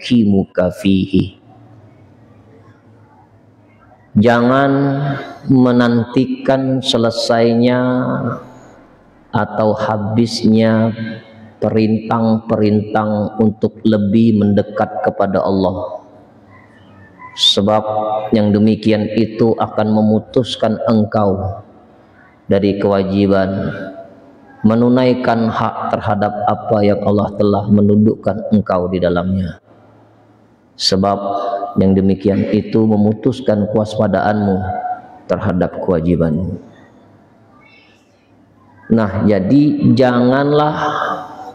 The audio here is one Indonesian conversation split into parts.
yuhakkimuka fihi. Jangan menantikan selesainya atau habisnya perintang-perintang untuk lebih mendekat kepada Allah. Sebab yang demikian itu akan memutuskan engkau dari kewajiban menunaikan hak terhadap apa yang Allah telah menundukkan engkau di dalamnya. Sebab yang demikian itu memutuskan kewaspadaanmu terhadap kewajibanmu. Nah, jadi janganlah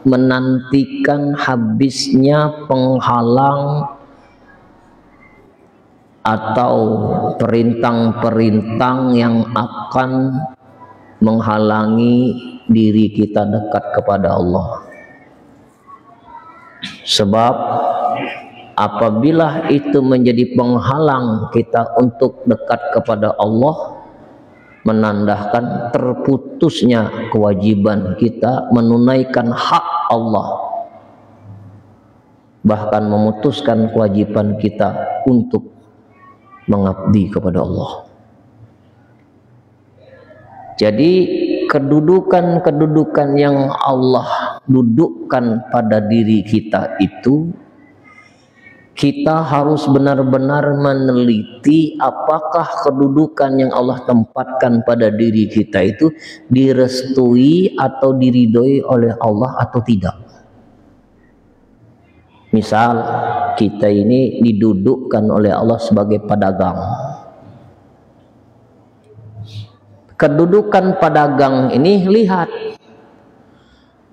menantikan habisnya penghalang atau perintang-perintang yang akan menghalangi diri kita dekat kepada Allah. Sebab apabila itu menjadi penghalang kita untuk dekat kepada Allah, menandakan terputusnya kewajiban kita menunaikan hak Allah, bahkan memutuskan kewajiban kita untuk mengabdi kepada Allah. Jadi kedudukan-kedudukan yang Allah dudukkan pada diri kita itu, kita harus benar-benar meneliti apakah kedudukan yang Allah tempatkan pada diri kita itu direstui atau diridhoi oleh Allah atau tidak. Misal kita ini didudukkan oleh Allah sebagai pedagang. Kedudukan pedagang ini, lihat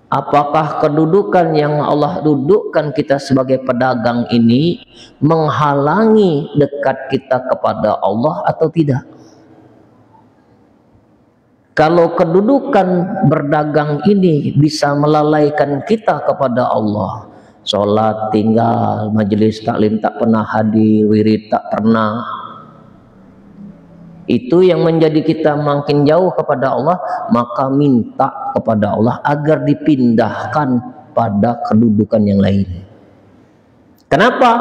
apakah kedudukan yang Allah dudukkan kita sebagai pedagang ini menghalangi dekat kita kepada Allah atau tidak. Kalau kedudukan berdagang ini bisa melalaikan kita kepada Allah, sholat tinggal, majelis taklim tak pernah hadir, wirid tak pernah, itu yang menjadi kita makin jauh kepada Allah, maka minta kepada Allah agar dipindahkan pada kedudukan yang lain. Kenapa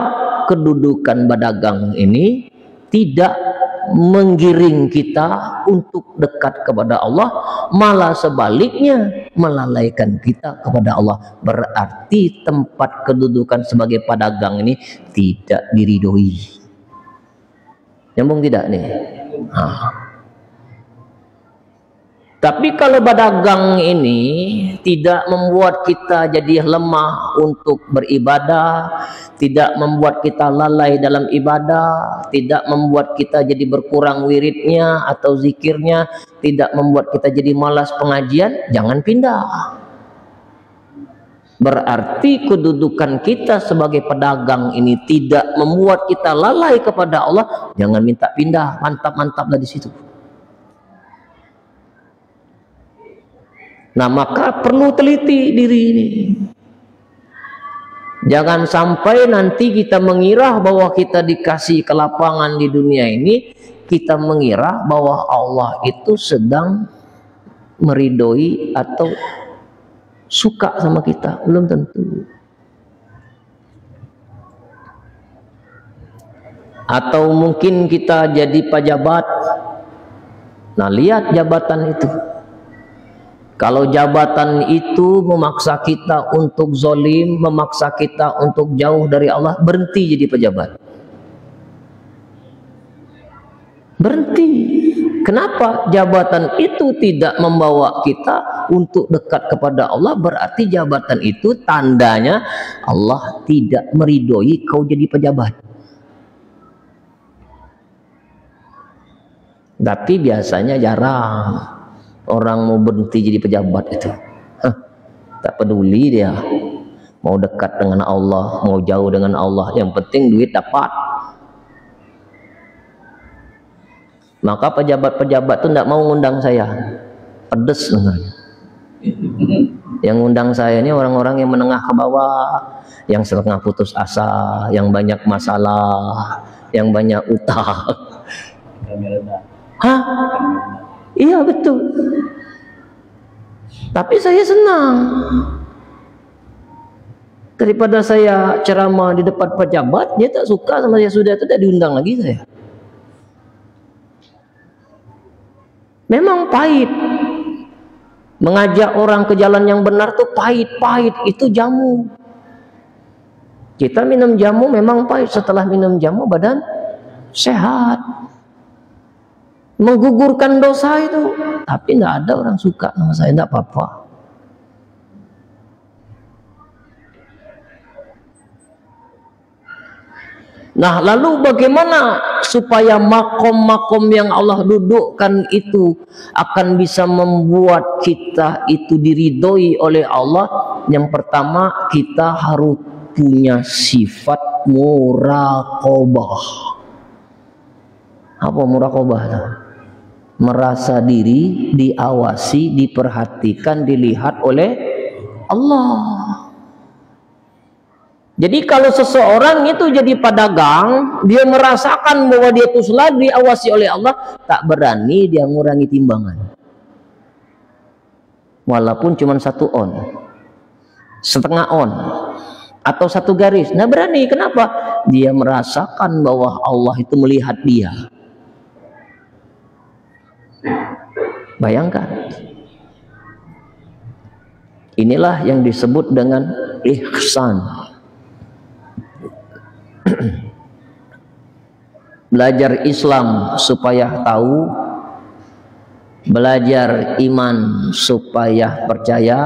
kedudukan pedagang ini tidak menggiring kita untuk dekat kepada Allah, malah sebaliknya melalaikan kita kepada Allah? Berarti tempat kedudukan sebagai pedagang ini tidak diridhoi. Nyambung tidak nih? Tapi kalau pedagang ini tidak membuat kita jadi lemah untuk beribadah, tidak membuat kita lalai dalam ibadah, tidak membuat kita jadi berkurang wiridnya atau zikirnya, tidak membuat kita jadi malas pengajian, jangan pindah. Berarti kedudukan kita sebagai pedagang ini tidak membuat kita lalai kepada Allah, jangan minta pindah, mantap-mantaplah di situ. Nah, maka perlu teliti diri ini. Jangan sampai nanti kita mengira bahwa kita dikasih kelapangan di dunia ini, kita mengira bahwa Allah itu sedang meridhoi atau suka sama kita. Belum tentu. Atau mungkin kita jadi pejabat. Nah, lihat jabatan itu. Kalau jabatan itu memaksa kita untuk zolim, memaksa kita untuk jauh dari Allah, berhenti jadi pejabat. Berhenti. Kenapa? Jabatan itu tidak membawa kita untuk dekat kepada Allah, berarti jabatan itu tandanya Allah tidak meridhoi kau jadi pejabat. Tapi biasanya jarang orang mau berhenti jadi pejabat itu. Tak peduli dia mau dekat dengan Allah, mau jauh dengan Allah, yang penting duit dapat. Maka pejabat-pejabat itu tidak mau ngundang saya, pedes dengannya. Yang ngundang saya ini orang-orang yang menengah ke bawah, yang setengah putus asa, yang banyak masalah, yang banyak utang. Hah? Iya betul. Tapi saya senang Daripada saya ceramah di depan pejabat, dia tak suka sama saya, sudah itu tak diundang lagi saya. Memang pahit. Mengajak orang ke jalan yang benar tuh pahit itu jamu. Kita minum jamu memang pahit, setelah minum jamu badan sehat. Menggugurkan dosa itu, tapi tidak ada orang suka sama saya, tidak apa-apa. Nah, lalu bagaimana supaya makom-makom yang Allah dudukkan itu akan bisa membuat kita itu diridhoi oleh Allah? Yang pertama, kita harus punya sifat muraqabah. Apa muraqabah? Merasa diri diawasi, diperhatikan, dilihat oleh Allah. Jadi kalau seseorang itu jadi pedagang, dia merasakan bahwa dia itu selalu diawasi oleh Allah, tak berani dia mengurangi timbangan. Walaupun cuma 1 on, setengah on, atau 1 garis, nah berani. Kenapa? Dia merasakan bahwa Allah itu melihat dia. Bayangkan. Inilah yang disebut dengan ihsan. Belajar Islam supaya tahu, belajar iman supaya percaya,